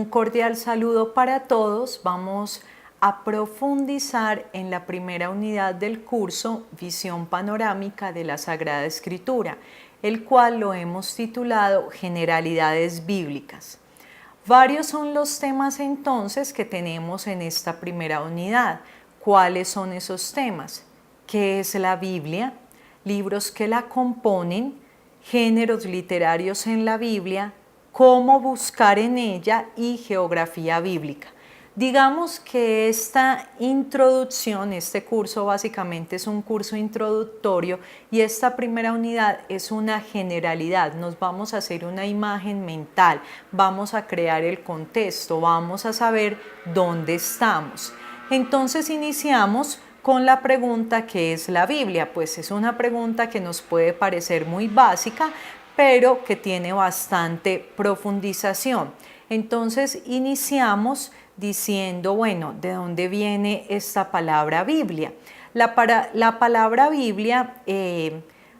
Un cordial saludo para todos. Vamos a profundizar en la primera unidad del curso Visión Panorámica de la Sagrada Escritura, el cual lo hemos titulado Generalidades Bíblicas. Varios son los temas entonces que tenemos en esta primera unidad. ¿Cuáles son esos temas? ¿Qué es la Biblia? Libros que la componen, géneros literarios en la Biblia, cómo buscar en ella y geografía bíblica. Digamos que esta introducción, este curso básicamente es un curso introductorio y esta primera unidad es una generalidad. Nos vamos a hacer una imagen mental, vamos a crear el contexto, vamos a saber dónde estamos. Entonces iniciamos con la pregunta ¿qué es la Biblia? Pues es una pregunta que nos puede parecer muy básica, pero que tiene bastante profundización. Entonces iniciamos diciendo, bueno, ¿de dónde viene esta palabra Biblia? La palabra Biblia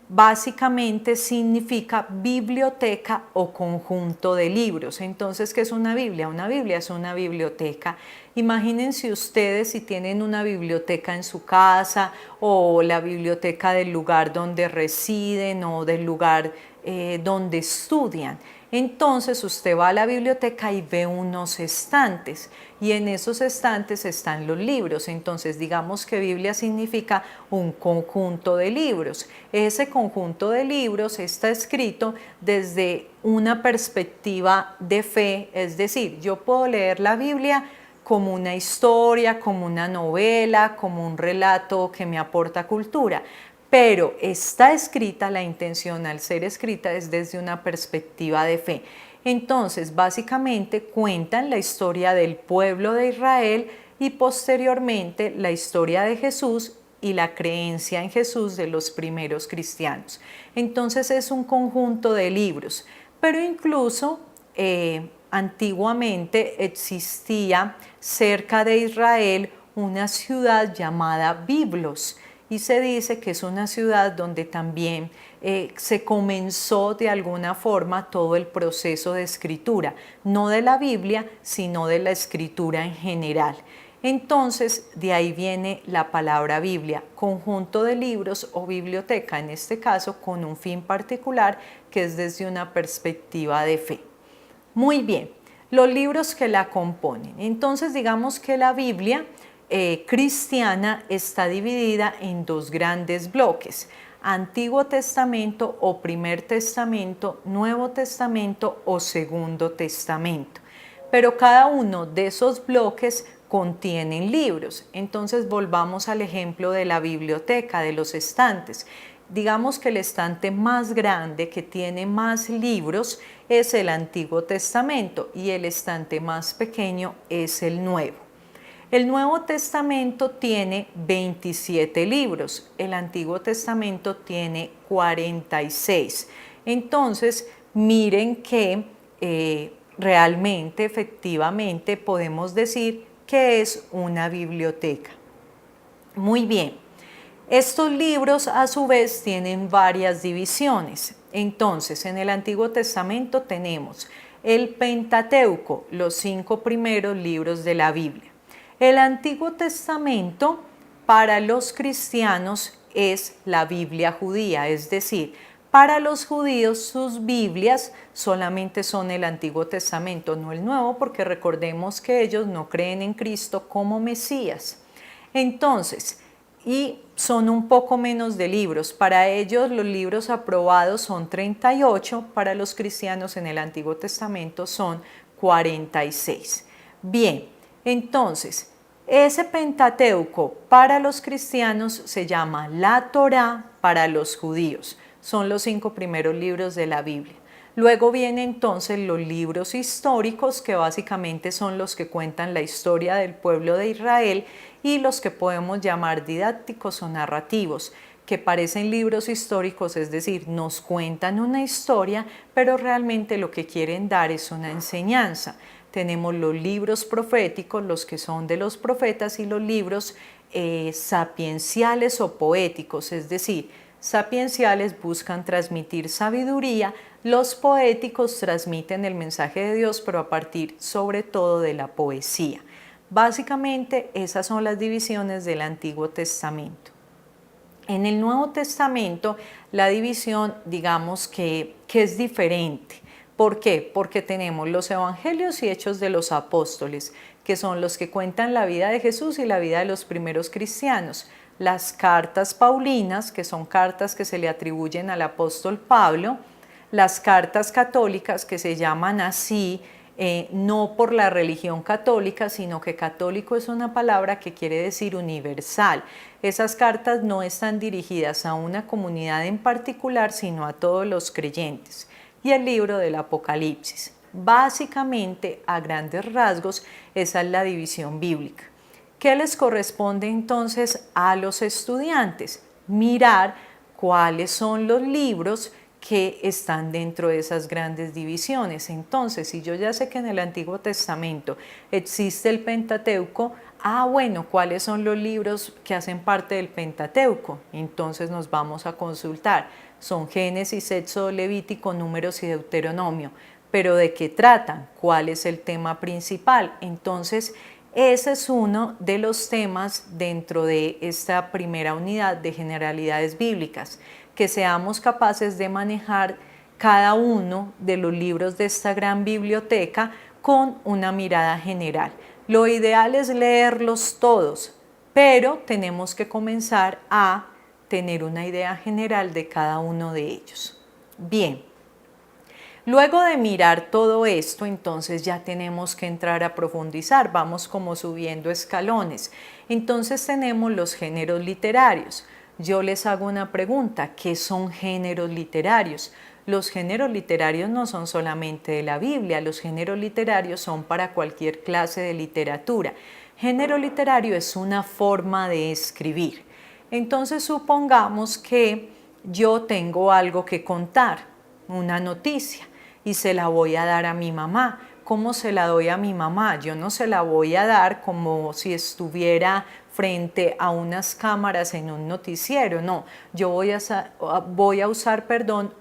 básicamente significa biblioteca o conjunto de libros. Entonces, ¿qué es una Biblia? Una Biblia es una biblioteca. Imagínense ustedes si tienen una biblioteca en su casa o la biblioteca del lugar donde residen o del lugar donde estudian. Entonces usted va a la biblioteca y ve unos estantes y en esos estantes están los libros. Entonces digamos que Biblia significa un conjunto de libros. Ese conjunto de libros está escrito desde una perspectiva de fe, es decir, yo puedo leer la Biblia como una historia, como una novela, como un relato que me aporta cultura. Pero está escrita, la intención al ser escrita es desde una perspectiva de fe. Entonces, básicamente cuentan la historia del pueblo de Israel y posteriormente la historia de Jesús y la creencia en Jesús de los primeros cristianos. Entonces es un conjunto de libros, pero incluso antiguamente existía cerca de Israel una ciudad llamada Biblos, y se dice que es una ciudad donde también se comenzó de alguna forma todo el proceso de escritura, no de la Biblia, sino de la escritura en general. Entonces, de ahí viene la palabra Biblia, conjunto de libros o biblioteca, en este caso con un fin particular que es desde una perspectiva de fe. Muy bien, los libros que la componen. Entonces, digamos que la Biblia cristiana está dividida en dos grandes bloques: Antiguo Testamento o Primer Testamento, Nuevo Testamento o Segundo Testamento. Pero cada uno de esos bloques contienen libros. Entonces volvamos al ejemplo de la biblioteca, de los estantes. Digamos que el estante más grande que tiene más libros es el Antiguo Testamento y el estante más pequeño es el Nuevo. El Nuevo Testamento tiene 27 libros, el Antiguo Testamento tiene 46. Entonces, miren que realmente, efectivamente, podemos decir que es una biblioteca. Muy bien, estos libros a su vez tienen varias divisiones. Entonces, en el Antiguo Testamento tenemos el Pentateuco, los 5 primeros libros de la Biblia. El Antiguo Testamento para los cristianos es la Biblia judía, es decir, para los judíos sus Biblias solamente son el Antiguo Testamento, no el Nuevo, porque recordemos que ellos no creen en Cristo como Mesías. Entonces, y son un poco menos de libros. Para ellos los libros aprobados son 38, para los cristianos en el Antiguo Testamento son 46. Bien, entonces, ese Pentateuco para los cristianos se llama la Torá para los judíos. Son los 5 primeros libros de la Biblia. Luego vienen entonces los libros históricos, que básicamente son los que cuentan la historia del pueblo de Israel, y los que podemos llamar didácticos o narrativos, que parecen libros históricos, es decir, nos cuentan una historia, pero realmente lo que quieren dar es una enseñanza. Tenemos los libros proféticos, los que son de los profetas, y los libros sapienciales o poéticos, es decir, sapienciales buscan transmitir sabiduría, Los poéticos transmiten el mensaje de Dios, pero a partir sobre todo de la poesía. Básicamente esas son las divisiones del Antiguo Testamento. En el Nuevo Testamento la división, digamos que es diferente. ¿Por qué? Porque tenemos los evangelios y hechos de los apóstoles, que son los que cuentan la vida de Jesús y la vida de los primeros cristianos. Las cartas paulinas, que son cartas que se le atribuyen al apóstol Pablo. Las cartas católicas, que se llaman así, no por la religión católica, sino que católico es una palabra que quiere decir universal. Esas cartas no están dirigidas a una comunidad en particular, sino a todos los creyentes. Y el libro del Apocalipsis. Básicamente, a grandes rasgos, esa es la división bíblica. ¿Qué les corresponde entonces a los estudiantes? Mirar cuáles son los libros que están dentro de esas grandes divisiones. Entonces, si yo ya sé que en el Antiguo Testamento existe el Pentateuco, bueno, ¿cuáles son los libros que hacen parte del Pentateuco? Entonces nos vamos a consultar. Son Génesis, Éxodo, Levítico, Números y Deuteronomio. ¿Pero de qué tratan? ¿Cuál es el tema principal? Entonces, ese es uno de los temas dentro de esta primera unidad de generalidades bíblicas, que seamos capaces de manejar cada uno de los libros de esta gran biblioteca con una mirada general. Lo ideal es leerlos todos, pero tenemos que comenzar a tener una idea general de cada uno de ellos. Bien, luego de mirar todo esto, entonces ya tenemos que entrar a profundizar, vamos como subiendo escalones. Entonces tenemos los géneros literarios. Yo les hago una pregunta, ¿qué son géneros literarios? Los géneros literarios no son solamente de la Biblia, los géneros literarios son para cualquier clase de literatura. Género literario es una forma de escribir. Entonces supongamos que yo tengo algo que contar, una noticia, y se la voy a dar a mi mamá. ¿Cómo se la doy a mi mamá? Yo no se la voy a dar como si estuviera frente a unas cámaras en un noticiero, no. Yo voy a usar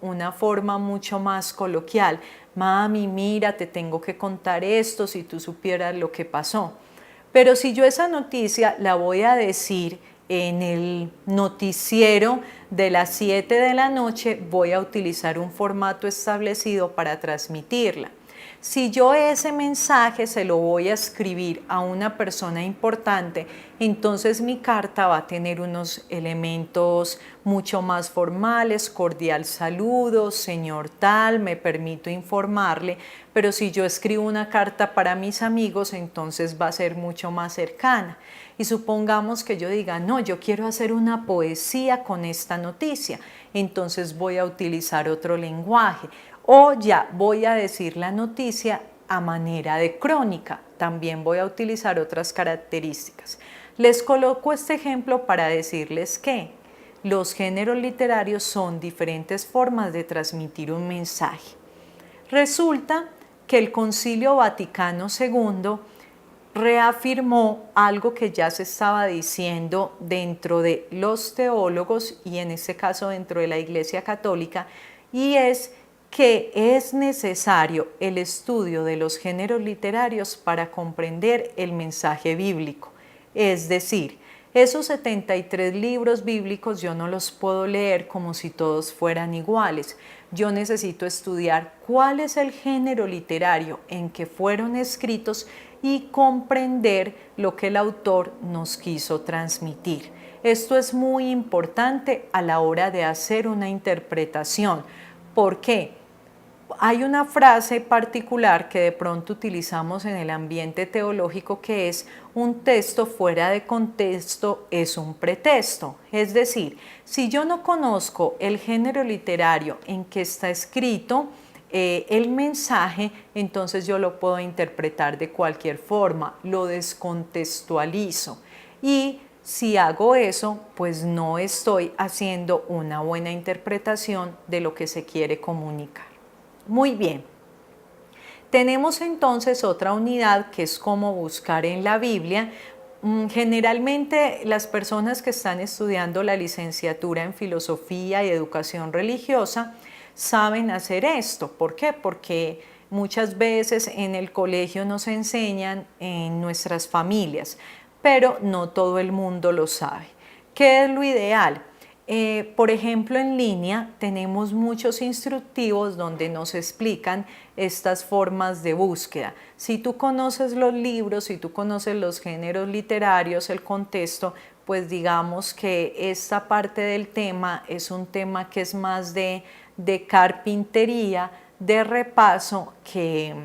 una forma mucho más coloquial. Mami, mira, te tengo que contar esto si tú supieras lo que pasó. Pero si yo esa noticia la voy a decir en el noticiero de las 7 de la noche, voy a utilizar un formato establecido para transmitirla. Si yo ese mensaje se lo voy a escribir a una persona importante, entonces mi carta va a tener unos elementos mucho más formales, cordial saludo, señor tal, me permito informarle, pero si yo escribo una carta para mis amigos, entonces va a ser mucho más cercana. Y supongamos que yo diga, no, yo quiero hacer una poesía con esta noticia, entonces voy a utilizar otro lenguaje. O ya voy a decir la noticia a manera de crónica, también voy a utilizar otras características. Les coloco este ejemplo para decirles que los géneros literarios son diferentes formas de transmitir un mensaje. Resulta que el Concilio Vaticano II reafirmó algo que ya se estaba diciendo dentro de los teólogos y en este caso dentro de la Iglesia Católica, y es que es necesario el estudio de los géneros literarios para comprender el mensaje bíblico. Es decir, esos 73 libros bíblicos yo no los puedo leer como si todos fueran iguales. Yo necesito estudiar cuál es el género literario en que fueron escritos y comprender lo que el autor nos quiso transmitir. Esto es muy importante a la hora de hacer una interpretación. ¿Por qué? Hay una frase particular que de pronto utilizamos en el ambiente teológico que es: un texto fuera de contexto es un pretexto. Es decir, si yo no conozco el género literario en que está escrito el mensaje, entonces yo lo puedo interpretar de cualquier forma, lo descontextualizo. Y si hago eso, pues no estoy haciendo una buena interpretación de lo que se quiere comunicar. Muy bien, tenemos entonces otra unidad que es cómo buscar en la Biblia. Generalmente las personas que están estudiando la licenciatura en filosofía y educación religiosa saben hacer esto. ¿Por qué? Porque muchas veces en el colegio nos enseñan en nuestras familias, pero no todo el mundo lo sabe. ¿Qué es lo ideal? Por ejemplo, en línea tenemos muchos instructivos donde nos explican estas formas de búsqueda. Si tú conoces los libros, si tú conoces los géneros literarios, el contexto, pues digamos que esta parte del tema es un tema que es más de carpintería, de repaso, que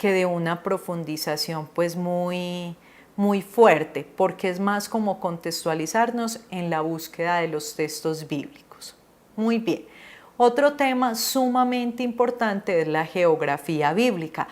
de una profundización pues muy fuerte, porque es más como contextualizarnos en la búsqueda de los textos bíblicos. Muy bien. Otro tema sumamente importante es la geografía bíblica.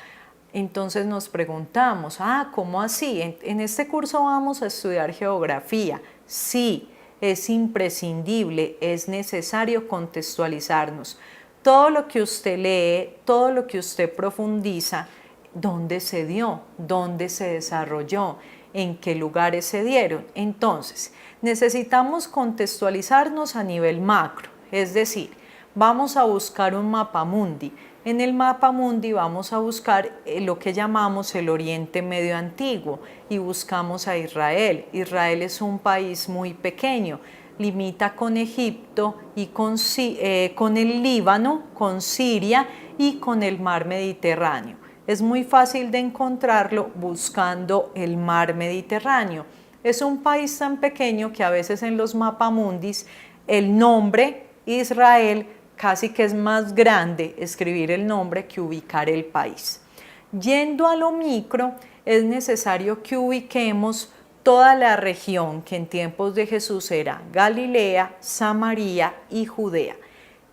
Entonces nos preguntamos, ¿cómo así? En este curso vamos a estudiar geografía. Sí, es imprescindible, es necesario contextualizarnos. Todo lo que usted lee, todo lo que usted profundiza, ¿dónde se dio? ¿Dónde se desarrolló? ¿En qué lugares se dieron? Entonces, necesitamos contextualizarnos a nivel macro, es decir, vamos a buscar un mapa mundi. En el mapa mundi vamos a buscar lo que llamamos el Oriente Medio Antiguo y buscamos a Israel. Israel es un país muy pequeño, limita con Egipto y con el Líbano, con Siria y con el mar Mediterráneo. Es muy fácil de encontrarlo buscando el mar Mediterráneo. Es un país tan pequeño que a veces en los mapamundis el nombre Israel casi que es más grande escribir el nombre que ubicar el país. Yendo a lo micro, es necesario que ubiquemos toda la región que en tiempos de Jesús era Galilea, Samaria y Judea.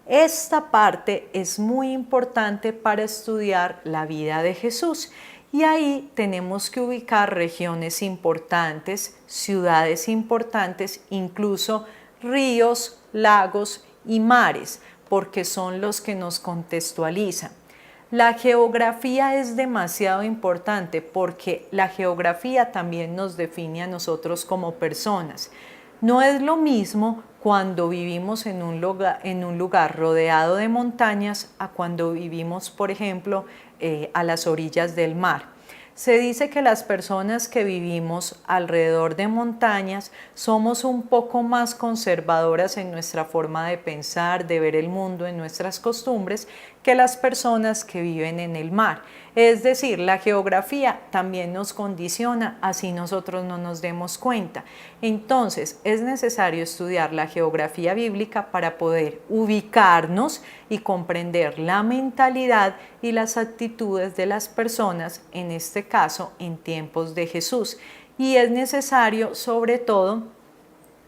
Esta parte es muy importante para estudiar la vida de Jesús y ahí tenemos que ubicar regiones importantes, ciudades importantes, incluso ríos, lagos y mares, porque son los que nos contextualizan. La geografía es demasiado importante porque la geografía también nos define a nosotros como personas. No es lo mismo cuando vivimos en un lugar rodeado de montañas a cuando vivimos, por ejemplo, a las orillas del mar. Se dice que las personas que vivimos alrededor de montañas somos un poco más conservadoras en nuestra forma de pensar, de ver el mundo, en nuestras costumbres, que las personas que viven en el mar. Es decir, la geografía también nos condiciona, así nosotros no nos demos cuenta. Entonces, es necesario estudiar la geografía bíblica para poder ubicarnos y comprender la mentalidad y las actitudes de las personas, en este caso, en tiempos de Jesús. Y es necesario, sobre todo,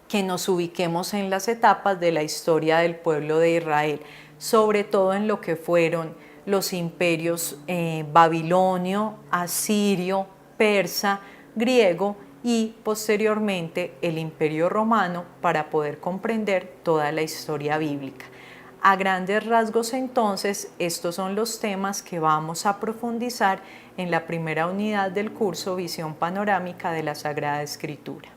que nos ubiquemos en las etapas de la historia del pueblo de Israel, sobre todo en lo que fueron los imperios babilonio, asirio, persa, griego y posteriormente el imperio romano, para poder comprender toda la historia bíblica. A grandes rasgos, entonces, estos son los temas que vamos a profundizar en la primera unidad del curso Visión Panorámica de la Sagrada Escritura.